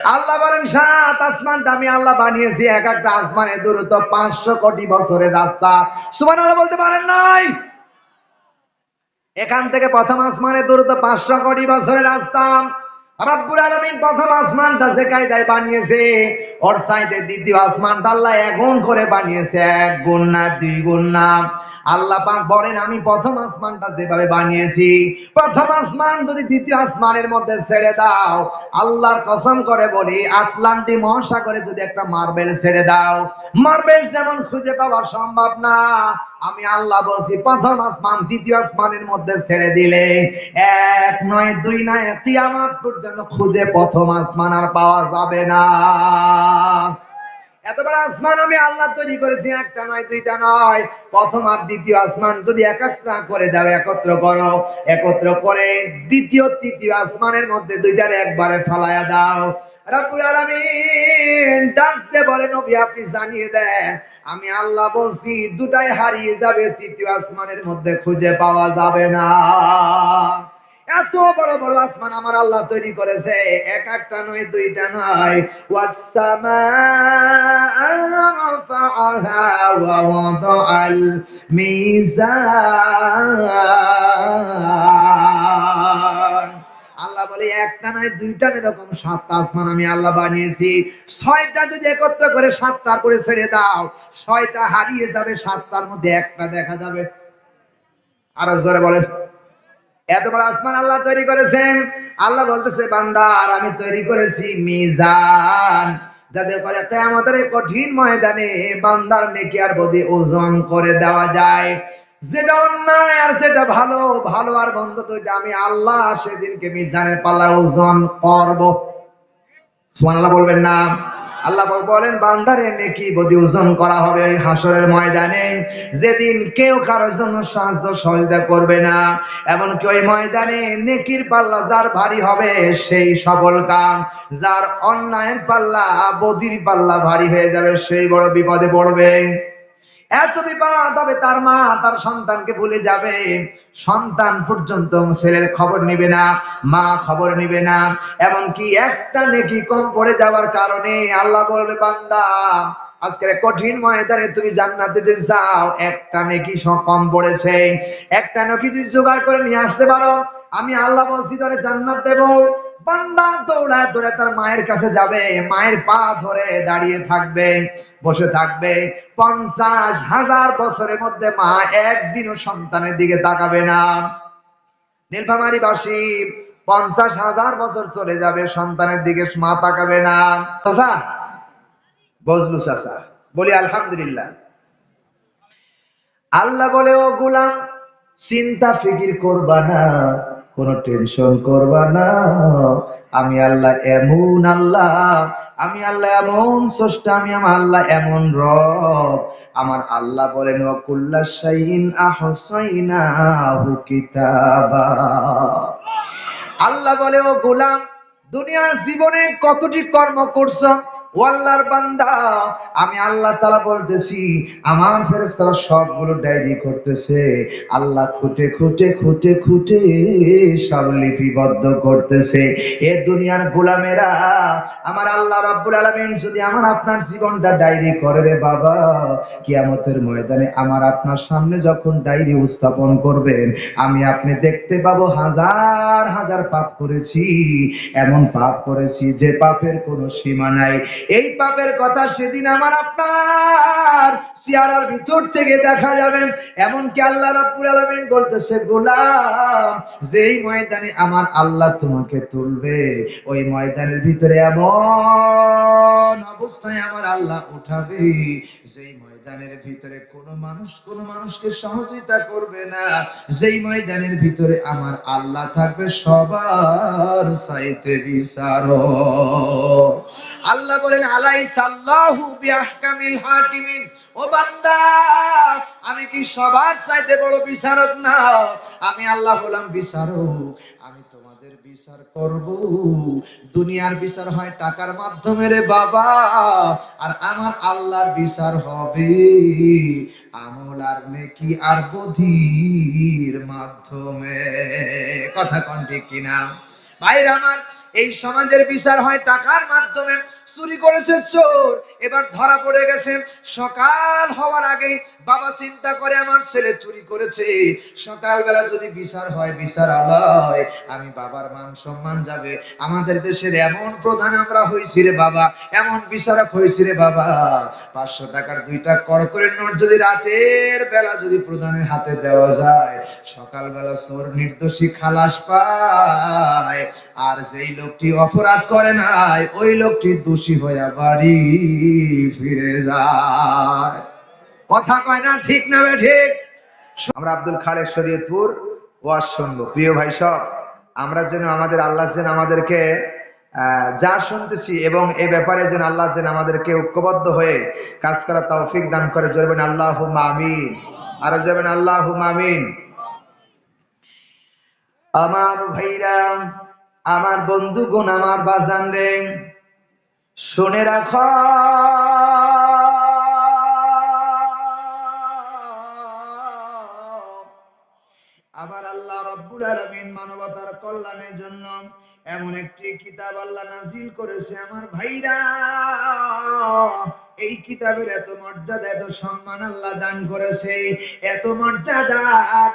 আল্লাহ বলেন ৭ আসমানটা আমি আল্লাহ বানিয়েছি, এক একটা আসমানের দূরত্ব ৫০০ কোটি বছরের রাস্তা। সুবহানাল্লাহ বলতে পারেন নাই? এখান থেকে প্রথম আসমানের দূরত্ব ৫০০ কোটি বছরের রাস্তা। রব্বুল আলামিন প্রথম আসমানটা যে কায়দায় বানিয়েছে, ওর চাইতে দ্বিতীয় আসমানটা আল্লাহ ১ গুণ করে বানিয়েছে। ১ গুণ না, ২ গুণ না। আল্লাহ পাক বলেন আমি প্রথম আসমানটা যেভাবে বানিয়েছি, প্রথম আসমান যদি দ্বিতীয় আসমানের মধ্যে ছেড়ে দাও, আল্লাহর কসম করে বলি আটলান্টিক মহাসাগরে যদি একটা মার্বেল ছেড়ে দাও, মার্বেল যেমন খুঁজে পাওয়া সম্ভব না, আমি আল্লাহ বলছি প্রথম আসমান দ্বিতীয় আসমানের মধ্যে ছেড়ে দিলে ১ নয় ২ নয় কিয়ামত পর্যন্ত খুঁজে প্রথম আসমান আর পাওয়া যাবে না। এত বড় আসমান আমি আল্লাহ তৈরি করেছি, একটা নয় দুইটা নয়। প্রথম আর দ্বিতীয় আসমান যদি একত্র করে দাও, একত্র করো, একত্র করে দ্বিতীয় তৃতীয় আসমানের মধ্যে দুইটারে একবারে ফালায়া দাও। রব্বুল আলামিন ডাকতে বলে নবী আপনি জানিয়ে দেন আমি আল্লাহ বলছি দুটাই হারিয়ে যাবে, তৃতীয় আসমানের মধ্যে খুঁজে পাওয়া যাবে না। এত বড় বড় আসমান আমার আল্লাহ তৈরি করেছে, এক একটা নয় দুইটা নয়। ওয়াসসামাআ রাফাআহা ওয়া ওয়াদাআল মিজান। আল্লাহ বলে একটা নয় দুইটা এরকম ৭টা আসমান আমি আল্লাহ বানিয়েছি। ৬টা যদি একত্র করে ৭টার করে ছেড়ে দাও, ৬টা হারিয়ে যাবে, ৭টার মধ্যে একটা দেখা যাবে। আরো জোরে বলেন। এত বড় আসমান আল্লাহ তৈরি করেছেন। আল্লাহ বলতেছে বান্দা আর আমি তৈরি করেছি মিজান, যাতে করে কিয়ামতের কঠিন ময়দানে বান্দার নেকি আর বদি ওজন করে দেওয়া যায়। যেটা অন্যায় আর যেটা ভালো, ভালো আর মন্দ দুইটা আমি আল্লাহ সেদিনকে মিজানের পাল্লায় ওজন করব। সুবহানাল্লাহ বলবেন না? আল্লাহ বলেন বান্দারে নেকি বদি ওজন করা হবে ওই হাসরের ময়দানে, যেদিন কেউ কারোর জন্য সাহায্য সহযোগিতা করবে না। এমনকি ওই ময়দানে নেকির পাল্লা যার ভারী হবে সেই সফল কাম, যার অন্যায়ের পাল্লা বদির পাল্লা ভারী হয়ে যাবে সেই বড় বিপদে পড়বে। এত বিপদ হবে তার মা তার সন্তানকে ভুলে যাবে, সন্তান পর্যন্ত ছেলের খবর নিবে না, মা খবর নিবে না। এমনকি একটা নেকি কম পড়ে যাওয়ার কারণে আল্লাহ বলবে বান্দা আজকের কঠিন ময়দানে তুমি জান্নাতে যেতে চাও, একটা নেকি কম পড়েছে, একটা নেকি যদি জোগাড় করে নিয়ে আসতে পারো আমি আল্লাহ বলছি তোরে জান্নাত দেব। বান্দা দৌড়ায় দৌড়ায় তার মায়ের কাছে যাবে, মায়ের পা ধরে দাঁড়িয়ে থাকবে, বসে থাকবে। ৫০,০০০ বছরের মধ্যে মা একদিনও সন্তানের দিকে তাকাবে না। নীলফামারীবাসী ৫০,০০০ বছর চলে যাবে, সন্তানের দিকে মা তাকাবে না। চাচা বজলু চাচা বলি আলহামদুলিল্লাহ। আল্লাহ বলে ও গোলাম চিন্তা ফিকির করবা না, কোনো টেনশন করবা না, আমি আল্লাহ এমন আল্লাহ, আমি আল্লাহ এমন স্রষ্টা, আমি আমার আল্লাহ এমন রব। আমার আল্লাহ বলেন ওয়া কুল্লা শাইইন আহসাইনাহু কিতাবা। আল্লাহ বলে ও গোলাম দুনিয়ার জীবনে কতটি কর্ম করছো ও আল্লাহর বান্দা, আমি আল্লাহ তাআলা বলতেছি আমার ফেরেশতারা সবগুলো ডায়েরি করতেছে। আল্লাহ খুঁটে খুঁটে খুঁটে খুঁটে সব লিপিবদ্ধ করতেছে। এ দুনিয়ার গোলামেরা আমার আল্লাহ রাব্বুল আলামিন যদি আমার আপনার জীবনটা ডায়েরি করে রে বাবা, কিয়ামতের ময়দানে আমার আপনার সামনে যখন ডায়েরি উপস্থাপন করবেন আমি আপনি দেখতে পাবো হাজার হাজার পাপ করেছি, এমন পাপ করেছি যে পাপের কোনো সীমা নাই। এই পাপের কথা সেদিন আমার আপনার চেহারার ভিতর থেকে দেখা যাবে। এমনকি আল্লাহ রাব্বুল আলামিন বলতেছে গোলাম যেই ময়দানে আমার আল্লাহ তোমাকে তুলবে ওই ময়দানের ভিতরে এমন অবস্থায় আমার আল্লাহ উঠাবে যেই ময়দানের ভিতরে কোনো মানুষকে সহযোগিতা করবে না, যেই ময়দানের ভিতরে আমার আল্লাহ থাকবে সবার চাইতে বিচারক। আল্লাহ বলেন আলাইসাল্লাহু বিআহকামিল হাকিমিন। ও বান্দা আমি কি সবার চাইতে বড় বিচারক না? আমি আল্লাহ হলাম বিচারক, আমি তোমাদের বিচার করব। দুনিয়ার বিচার হয় টাকার মাধ্যমে রে বাবা, আর আমার আল্লাহর বিচার হবে আমল আর নেকি আর বুদ্ধির মাধ্যমে। কথা কোন ঠিক কিনা ভাইরা আমার? এই সমাজের বিচার হয় টাকার মাধ্যমে। চুরি করেছে চোর, এবার ধরা পড়ে গেছে। সকাল হওয়ার আগে বাবা চিন্তা করে আমার ছেলে চুরি করেছে, সকালবেলা যদি বিচার হয় বিচারালয়, আমি বাবার মান সম্মান যাবে। আমাদের দেশের এমন প্রধান আমরা হইছি রে বাবা, এমন বিচারক হইছি রে বাবা, 500 টাকার 2টা কড়কড়ের নোট যদি রাতের বেলা যদি প্রধানের হাতে দেওয়া যায়, সকালবেলা চোর নির্দোষী খালাস পায়, আর যেই লোকটি অপরাধ করে নাই ওই লোকটি দোষী হইয়া বাড়ি ফিরে যায়। কথা কয় না ঠিক না ঠিক? আমরা আব্দুল খালেক শরীয়তপুর ওয়াজ শুনবো। প্রিয় ভাই সব, আমরা যেন আমাদের আল্লাহ যেন আমাদেরকে যা শুনতেছি এবং এ ব্যাপারে যেন আল্লাহ যেন আমাদেরকে ঐক্যবদ্ধ হয়ে কাজ করার তৌফিক দান করে। জোরবেন আল্লাহুম্মা আমিন, আর জোরবেন আল্লাহুম্মা আমিন। আমার ভাইরা, আমার বন্ধুগণ, আমার বাজান রে, শুনে রাখো, আমার আল্লাহ রাব্বুল আলামিন মানবতার কল্যাণের জন্য এমন একটি কিতাব আল্লাহ নাজিল করেছে। আমার ভাইরা, এই কিতাবের এত মর্যাদা, এত সম্মান আল্লাহ দান করেছে, এত মর্যাদা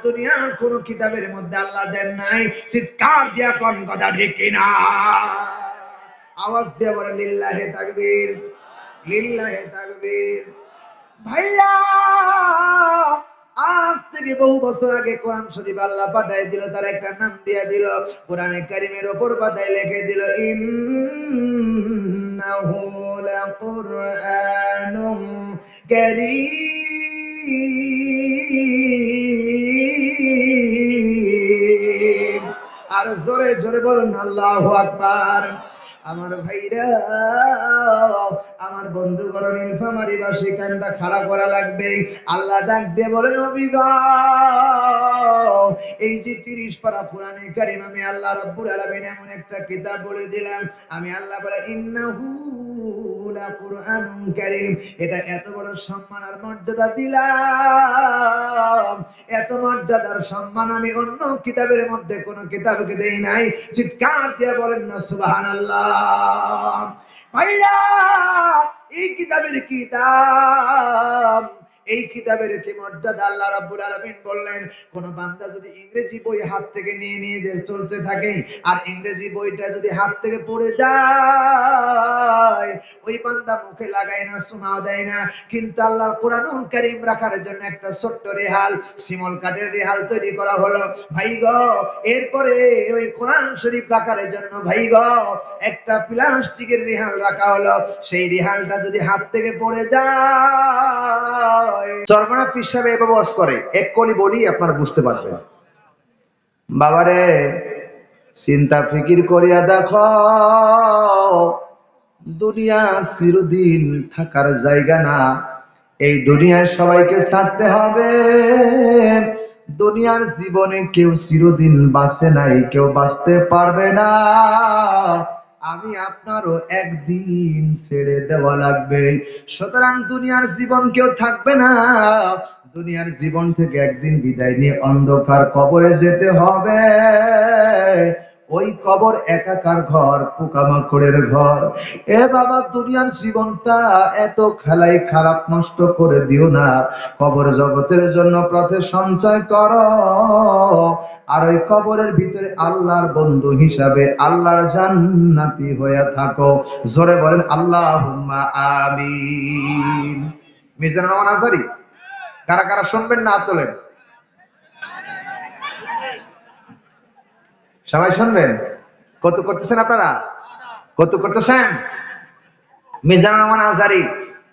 দুনিয়ার কোন কিতাবের মধ্যে আল্লাহ দেন নাই। চিৎকার দিয়া কোন কথা ঠিক কিনা? আওয়াজ দিয়ে বলে লিল্লাহি তাকবীর, লিল্লাহি তাকবীর। ভাইয়া, আজ থেকে বহু বছর আগে কোরআন শরীফ আল্লাহ পাঠায় দিল, তার একটা নাম দিয়ে দিল, কোরআনে কারীমের উপর পাতায় লিখে দিল ইন্নাহু লাকুরআনুম কারীম। আর জোরে জোরে বলুন আল্লাহু আকবার। আমার ভাইরা, আমার বন্ধুগণ, নীলফামারী বাসী কানটা খাড়া করা লাগবে। আল্লাহ ডাক দিয়ে বলেন, নবী গো, এই যে 30 পারা কোরআনে কারীম আমি আল্লাহ রাব্বুল আলামিন এমন একটা কিতাব বলে দিলাম, আমি আল্লাহ বলে ইন্নাহু লাকুরআনুম কারীম, এটা এত বড় সম্মান আর মর্যাদা দিলাম, এত মর্যাদার সম্মান আমি অন্য কিতাবের মধ্যে কোন কিতাবকে দেই নাই। চিৎকার দিয়ে বলেন না সুবহানাল্লাহ। ভাইরা, এই কিতাবের কি দাম, এই কিতাবের কি মর্যাদা! আল্লাহ রাব্বুল আলামিন বললেন, কোন বান্দা যদি ইংরেজি বই হাত থেকে নিয়ে নিয়ে চলতে থাকে আর ইংরেজি বইটা যদি হাত থেকে পড়ে যায়, ওই বান্দা মুখে লাগায় না, শোনাও দেয় না, কিন্তু আল্লাহর কোরআনুল কারীম রাখার জন্য একটা ছোট্ট রেহাল, শিমল কাঠের রেহাল তৈরি করা হলো ভাই গো। এরপরে ওই কোরআন শরীফ রাখার জন্য ভাই গো একটা প্লাস্টিকের রেহাল রাখা হলো। সেই রেহালটা যদি হাত থেকে পড়ে যায়, চরমনা পীর সাহেব এভাবে ওয়াজ করে, এক কলি বলি আপনারা বুঝতে পারবেন। বাবারে, চিন্তা ফিকির করিয়া দেখো, দুনিয়া চিরদিন থাকার জায়গা না। এই দুনিয়ায় সবাইকে ছাড়তে হবে। দুনিয়ার জীবনে কেউ চিরদিন বাঁচে নাই, কেউ বাঁচতে পারবে না। আমি আপনারও একদিন ছেড়ে দেওয়া লাগবে। সুতরাং দুনিয়ার জীবন কেউ থাকবে না। দুনিয়ার জীবন থেকে একদিন বিদায় নিয়ে অন্ধকার কবরে যেতে হবে। ওই কবর একাকার ঘর, পোকামাকড়ের ঘর। এ বাবা, দুনিয়ার জীবনটা এত খেলাই খারাপ নষ্ট করে দিও না। কবর জগতের জন্য পথে সঞ্চয় করো, আর ওই কবরের ভিতরে আল্লাহর বন্ধু হিসাবে আল্লাহর জান্নাতি হয়ে থাকো। জোরে বলেন আল্লাহুম্মা আমিন। মিজানুর রহমান আনসারী, কারা কারা শুনবেন না হাত তোলেন। সবাই শুনবেন? কত করতেছেন আপনারা? কত করতেছেন? মিজানুর রহমান আনসারী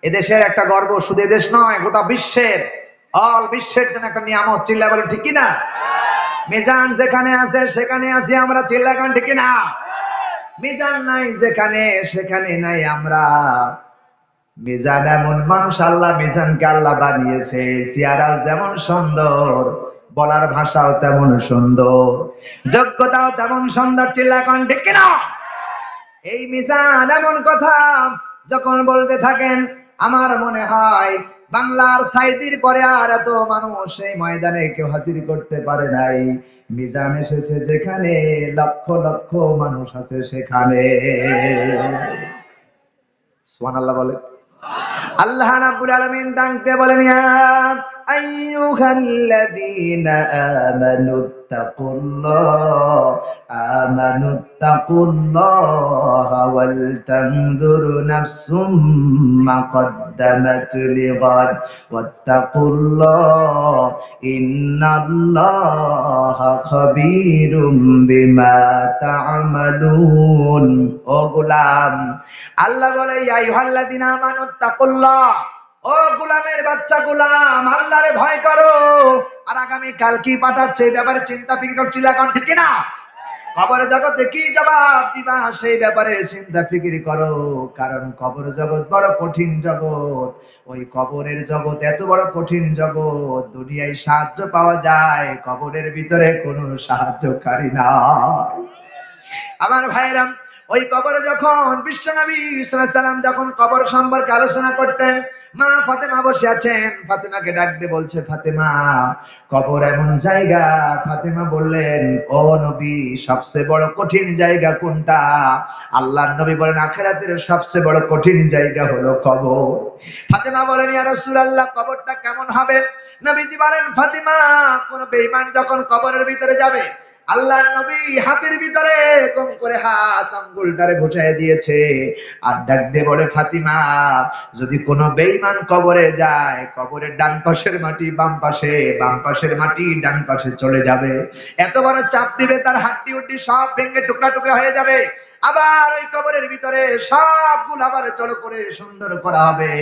এদেশের একটা গর্ব, শুধু এদেশ নয়, গোটা বিশ্বের, অল বিশ্বের জন্য একটা নিয়ামত। চিল্লা বলেন ঠিক কিনা? মিজান যেখানে আছে সেখানে আছি আমরা, চিল্লা গান ঠিক কিনা? মিজান নাই যেখানে সেখানে নাই আমরা। মিজান এমন মানুষ, আল্লাহ মিজানকে আল্লাহ বানিয়েছে, চেহারাও যেমন সুন্দর, বলার ভাষাও তেমন সুন্দর, যোগ্যতাও তেমন সুন্দর। চিল্লা গান ঠিক কিনা? এই মিজান এমন কথা যখন বলতে থাকেন, আমার মনে হয় বাংলার সাইদির পরে আর এত মানুষ এই ময়দানে কেউ হাজির করতে পারে নাই। মিজান এসেছে যেখানে, লক্ষ লক্ষ মানুষ আছে সেখানে। সুবহানাল্লাহ বলে। আল্লাহ রাব্বুল আলামিন ডাকতে বলেন, ইয়া আইয়ুহাল্লাযীনা আমানুত্তাকুল্লাহ ওয়াল তানজুরু নাফসুম মা কদ্দামাত লিগাদ ওয়াত্তাকুল্লাহ ইন্নাল্লাহা খাবীরুম বিমা তা'মালুন। ও গোলাম, আল্লাহ বলে, ইয়া আইয়ুহাল্লাযীনা আমানুত্তাকুল্লাহ, ও গোলামের বাচ্চা গোলাম, আল্লাহরে ভয় করো। আর আগামী কাল কি পাঠাচ্ছে এই ব্যাপারে চিন্তা ফিকির করছিল এখন, ঠিক না? কবরের জগতে কি জবাব দিবা সেই ব্যাপারে চিন্তা ফিকির করো। কারণ কবর জগৎ বড় কঠিন জগৎ। ওই কবরের জগৎ এত বড় কঠিন জগৎ, দুনিয়ায় সাহায্য পাওয়া যায়, কবরের ভিতরে কোনো সাহায্যকারী নাই। আমার ভাইরা, ওই কবরে যখন বিশ্বনবী সাল্লাল্লাহু আলাইহি সাল্লাম যখন কবর সম্পর্কে আলোচনা করতেন, মা ফাতেমা বসে আছেন, ফাতেমাকে ডাক দিয়ে বলছে, ফাতেমা, কবর এমন জায়গা। ফাতেমা বললেন, ও নবী, সবচেয়ে বড় কঠিন জায়গা কোনটা? আল্লাহর নবী বলেন, আখিরাতের সবচেয়ে বড় কঠিন জায়গা হলো কবর। ফাতেমা বলেন, ইয়া রাসূলুল্লাহ, কবরটা কেমন হবে? নবীজি বলেন, ফাতেমা, কোন বেঈমান যখন কবরের ভিতরে যাবে, আল্লাহর নবী হাতের ভিতরে কম করে হাত আঙ্গুলটারে ঘুষায় দিয়েছে, আর ডাক দিয়ে বলে, ফাতিমা, যদি কোনো বেঈমান কবরে যায়, কবরের ডান পাশের মাটি বাম পাশে, বাম পাশের মাটি ডান পাশে চলে যাবে। এত বড় চাপ দিবে, তার হাড্ডি উড্ডি সব ভেঙে টুকরা টুকরা হয়ে যাবে। আবার ওই কবরের ভিতরে সবগুলো আবার চড় করে সুন্দর করা হবে,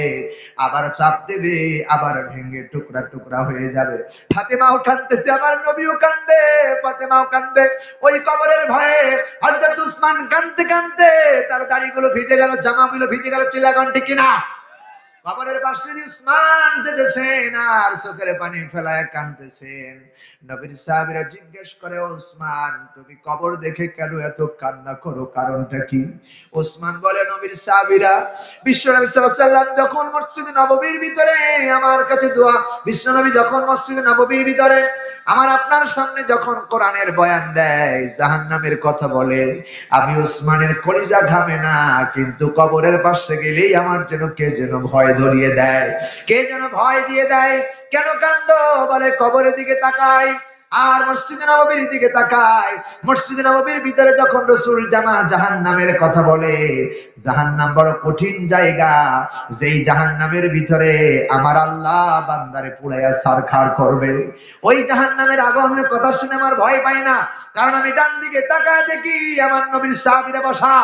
আবার চাপ দেবে, আবার ভেঙে টুকরা টুকরা হয়ে যাবে। ফাতেমাও কাঁদতেছে, আমার নবীও কান্দে, ফাতেমাও কান্দে। ওই কবরের ভয়ে হযরত উসমান কাঁদতে কাঁদতে তার দাড়িগুলো ভিজে গেল, জামাগুলো ভিজে গেল, চিল্লাগান ঠিক কিনা? কবরের পাশে উসমান যেতেছেন আর চোখের পানি ফেলায় কাঁদতেছেন। নবীর সাহাবীরা জিজ্ঞেস করে, ওসমান, তুমি কবর দেখে কেন এত কান্না করো, কারণটা কি? ওসমান বলে, নবীর সাহাবীরা, বিশ্বনবী সাল্লাল্লাহু আলাইহি সাল্লাম যখন মসজিদে নববীর ভিতরে আমার কাছে দোয়া, বিশ্বনবী যখন মসজিদে নববীর ভিতরে আমার আপনার সামনে যখন কোরআনের বয়ান দেয়, জাহান্নামের কথা বলে, আমি ওসমানের কলিজা ঘামে না, কিন্তু কবরের পাশে গেলেই আমার যেন কে যেন ভয় ধরিয়ে দেয়, কে যেন ভয় দিয়ে দেয়। কেন কান্দো? বলে, কবরের দিকে তাকাই আর মসজিদে নববীর দিকে তাকাই। মসজিদে নববীর ভিতরে যখন রাসূল জাহান্নামের কথা বলে, জাহান্নাম বড় কঠিন জায়গা, যেই জাহান্নামের ভিতরে আমার আল্লাহ বান্দারে পুড়াইয়া ছারখার করবে। ওই জাহান্নামের আগুনের কথা শুনে আমার ভয় পায় না, কারণ আমি ডান দিকে তাকায় দেখি আমার নবীর সাহাবীরা বসা,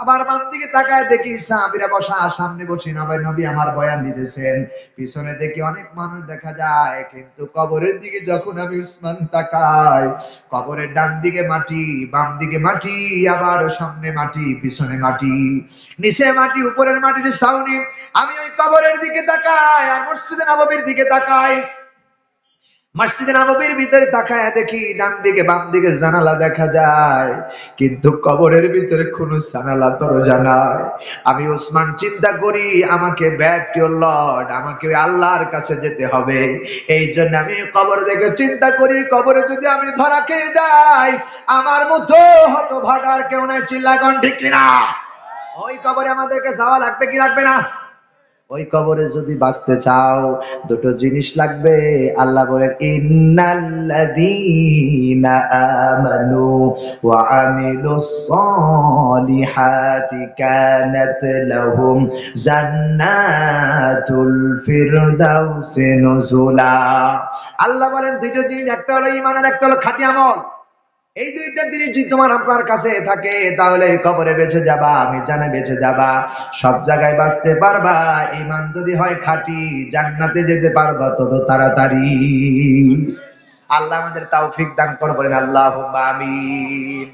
আবার বাম দিকে তাকায় দেখি সাহাবীরা বসা, সামনে বসে নবী আমার বয়ান দিতেছেন, পিছনে দেখি অনেক মানুষ দেখা যায়। কিন্তু কবরের দিকে যখন আমি উসমান তাকাই, কবরের ডান দিকে মাটি, বাম দিকে মাটি, আবার সামনে মাটি, পিছনে মাটি, নিচে মাটি, উপরের মাটির ছাউনি। আমি ওই কবরের দিকে তাকাই আর মসজিদে নববীর দিকে তাকাই। মসজিদে নববীর ভিতরে তাকায় দেখি ডান দিকে বাম দিকে জানালা দেখা যায়, কিন্তু কবরের ভিতরে কোনো জানালা দরজা নাই। আমি ওসমান চিন্তা করি, আমাকে ব্যাক টু লর্ড, আমাকে আল্লাহর কাছে যেতে হবে। এই জন্য আমি কবর দেখে চিন্তা করি, কবরে যদি আমি ধরা খেয়ে যাই, আমার মতো হতভাগার কেউ নাই, চিল্লাগান ঠিক কিনা? ওই কবরে আমাদেরকে যাওয়া লাগবে কি লাগবে না? ওই কবরে যদি বাঁচতে চাও, দুটো জিনিস লাগবে। আল্লাহ বলেন, ইন্নাল্লাযীনা আমানু ওয়া আমিলুস সালিহাতি কানাত লাহুম জান্নাতুল ফিরদাউসি নুজুলা। আল্লাহ বলেন দুটো জিনিস, একটা হলো ঈমান আর একটা হলো খাঁটি আমল। এই দুইটা জিনিস যদি তোমার আপনার কাছে থাকে, তাহলে কবরে বেঁচে যাবা, মিজানে বেঁচে যাবা, সব জায়গায় বাঁচতে পারবা। ঈমান যদি হয় খাঁটি, জান্নাতে যেতে পারবা তত তাড়াতাড়ি। আল্লাহ আমাদের তৌফিক দান করুন, বলেন আল্লাহুম্মা আমিন।